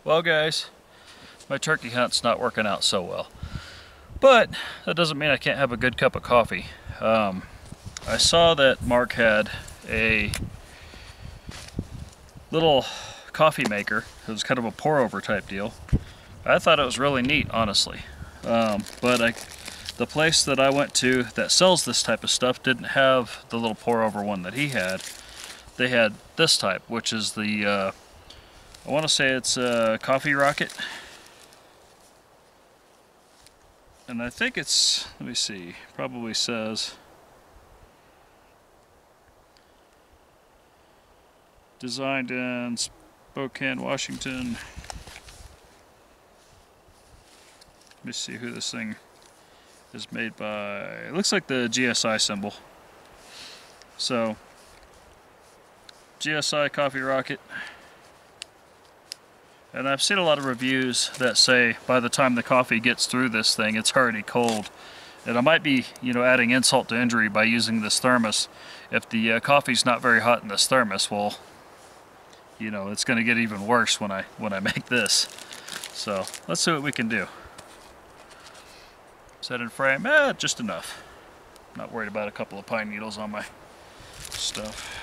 Well guys, my turkey hunt's not working out so well. But that doesn't mean I can't have a good cup of coffee. I saw that Mark had a little coffee maker. It was kind of a pour over type deal. I thought it was really neat, honestly. The place that I went to that sells this type of stuff didn't have the little pour over one that he had. They had this type, which is the I want to say it's a coffee rocket. And I think it's, let me see, probably says designed in Spokane, Washington. Let me see who this thing is made by. It looks like the GSI symbol. So, GSI coffee rocket. And I've seen a lot of reviews that say by the time the coffee gets through this thing, it's already cold. And I might be, adding insult to injury by using this thermos. If the coffee's not very hot in this thermos, well, it's going to get even worse when I make this. So let's see what we can do. Set in frame, just enough. Not worried about a couple of pine needles on my stuff.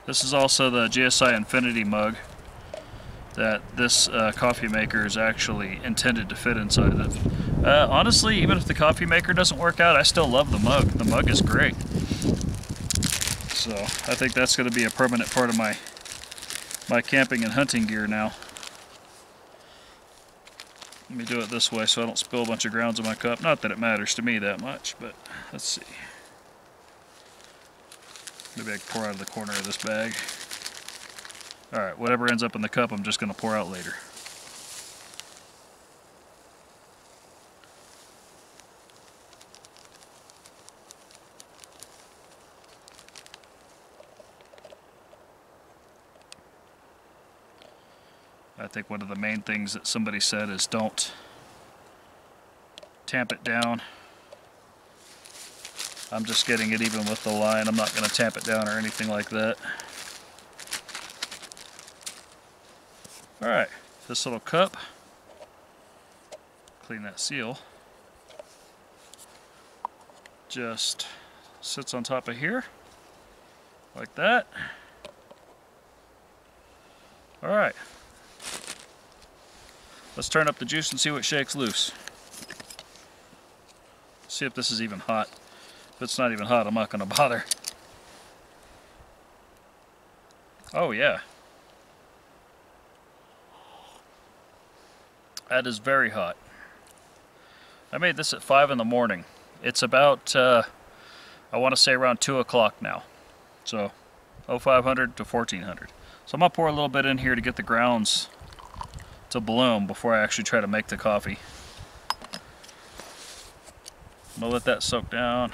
This is also the GSI Infinity mug that this coffee maker is actually intended to fit inside of. Honestly, even if the coffee maker doesn't work out, I still love the mug. The mug is great. So I think that's going to be a permanent part of my camping and hunting gear now. Let me do it this way so I don't spill a bunch of grounds in my cup. Not that it matters to me that much, but let's see. Maybe I can pour out of the corner of this bag. Alright, whatever ends up in the cup, I'm just going to pour out later. I think one of the main things that somebody said is don't tamp it down. I'm just getting it even with the line. I'm not going to tamp it down or anything like that. Alright, this little cup, clean that seal, just sits on top of here, like that. Alright, let's turn up the juice and see what shakes loose. See if this is even hot. If it's not even hot, I'm not going to bother. Oh yeah. That is very hot. I made this at 5 in the morning. It's about, I want to say around 2 o'clock now. So, 0500 to 1400. So I'm going to pour a little bit in here to get the grounds to bloom before I actually try to make the coffee. I'm going to let that soak down.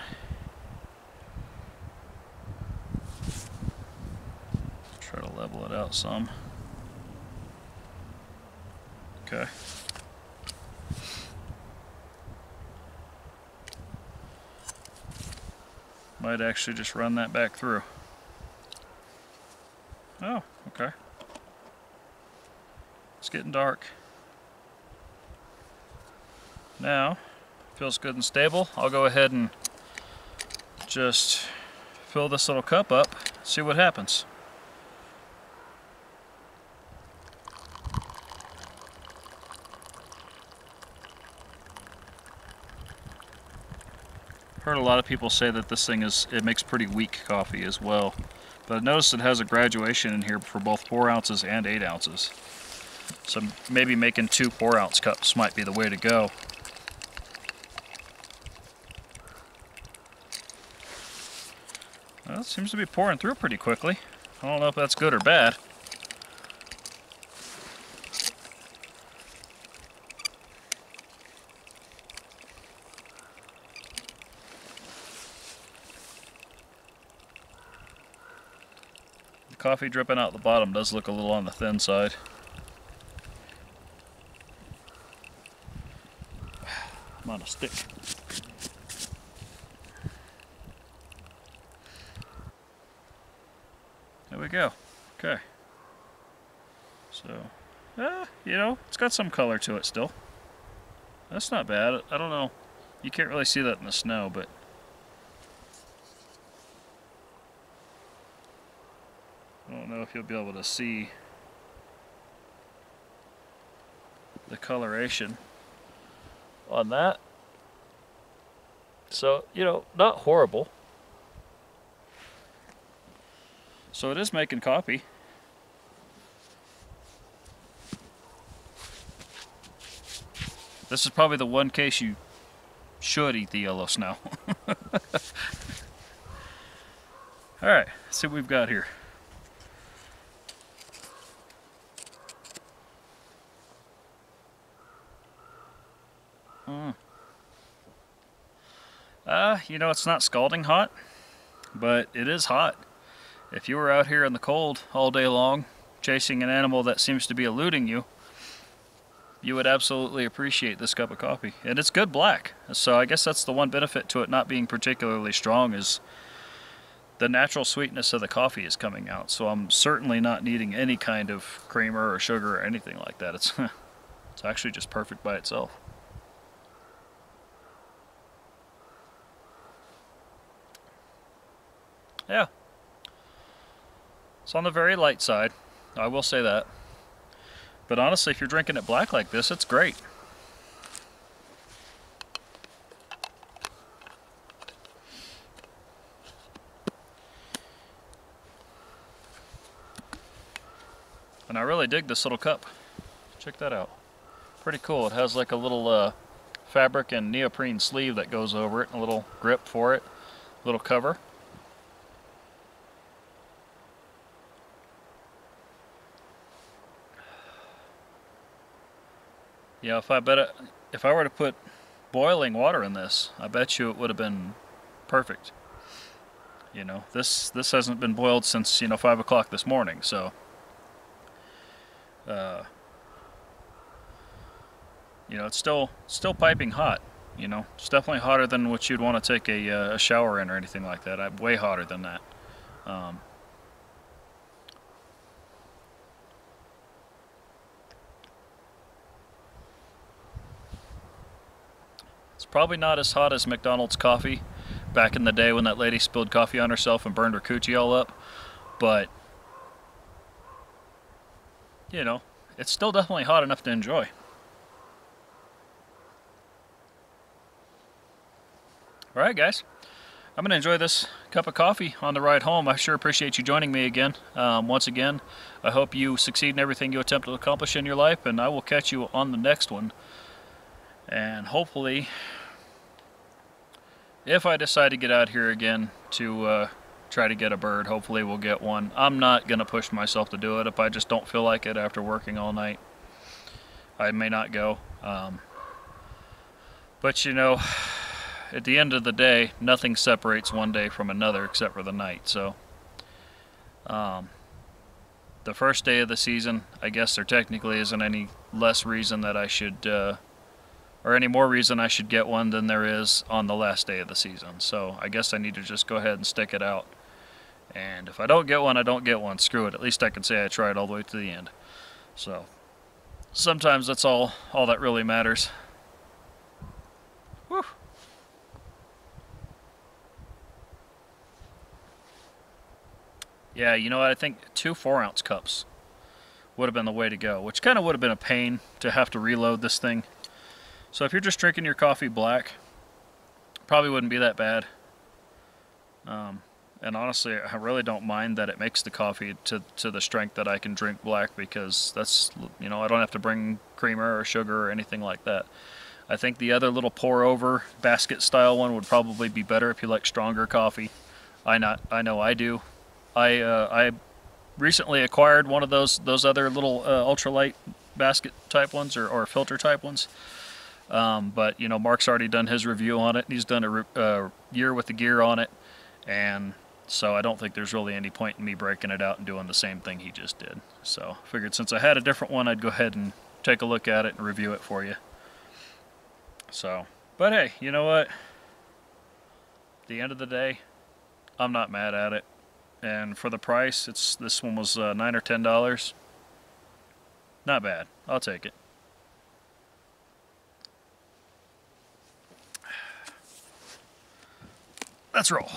Try to level it out some. Okay. Might actually just run that back through. Oh, okay. It's getting dark. Now, feels good and stable. I'll go ahead and just fill this little cup up, see what happens. Heard a lot of people say that this thing it makes pretty weak coffee as well. But I noticed it has a graduation in here for both 4 ounces and 8 ounces. So maybe making 2 4-ounce cups might be the way to go. Well, it seems to be pouring through pretty quickly. I don't know if that's good or bad. Coffee dripping out the bottom does look a little on the thin side. I'm on a stick. There we go. Okay. So You know, it's got some color to it still. That's not bad. I don't know. You can't really see that in the snow, but I don't know if you'll be able to see the coloration on that. So, you know, not horrible. So it is making coffee. This is probably the one case you should eat the yellow snow. Alright, let's see what we've got here. You know, it's not scalding hot, but it is hot. If you were out here in the cold all day long, chasing an animal that seems to be eluding you, you would absolutely appreciate this cup of coffee. And it's good black, so I guess that's the one benefit to it not being particularly strong, is the natural sweetness of the coffee is coming out. So I'm certainly not needing any kind of creamer or sugar or anything like that. It's actually just perfect by itself. Yeah. It's on the very light side, I will say that. But honestly, if you're drinking it black like this, it's great. And I really dig this little cup. Check that out. Pretty cool. It has like a little fabric and neoprene sleeve that goes over it, a little grip for it, a little cover. Yeah, if I were to put boiling water in this, I bet you it would have been perfect. You know, this hasn't been boiled since, you know, 5 o'clock this morning, so you know, it's still piping hot. You know, it's definitely hotter than what you'd want to take a shower in or anything like that. Way hotter than that. It's probably not as hot as McDonald's coffee back in the day when that lady spilled coffee on herself and burned her coochie all up, but you know, it's still definitely hot enough to enjoy. Alright guys, I'm going to enjoy this cup of coffee on the ride home. I sure appreciate you joining me again. Once again, I hope you succeed in everything you attempt to accomplish in your life, and I will catch you on the next one. And hopefully, if I decide to get out here again to try to get a bird, hopefully we'll get one. I'm not going to push myself to do it. If I just don't feel like it after working all night, I may not go. But you know, at the end of the day, nothing separates one day from another except for the night. So the first day of the season, I guess there technically isn't any less reason that I should or any more reason I should get one than there is on the last day of the season. So I guess I need to just go ahead and stick it out. And if I don't get one, I don't get one. Screw it. At least I can say I tried all the way to the end. So sometimes that's all that really matters. Whew. Yeah, you know what? I think 2 4-ounce cups would have been the way to go, which kind of would have been a pain to have to reload this thing. So if you're just drinking your coffee black, probably wouldn't be that bad. And honestly, I really don't mind that it makes the coffee to the strength that I can drink black, because that's, you know, I don't have to bring creamer or sugar or anything like that. I think the other little pour over basket style one would probably be better if you like stronger coffee. I know I do. I recently acquired one of those other little ultralight basket type ones or filter type ones. But you know, Mark's already done his review on it. He's done a year with the gear on it, and so I don't think there's really any point in me breaking it out and doing the same thing he just did. So I figured since I had a different one, I'd go ahead and take a look at it and review it for you. So, but hey, you know what? At the end of the day, I'm not mad at it. And for the price, this one was $9 or $10. Not bad. I'll take it. Let's roll.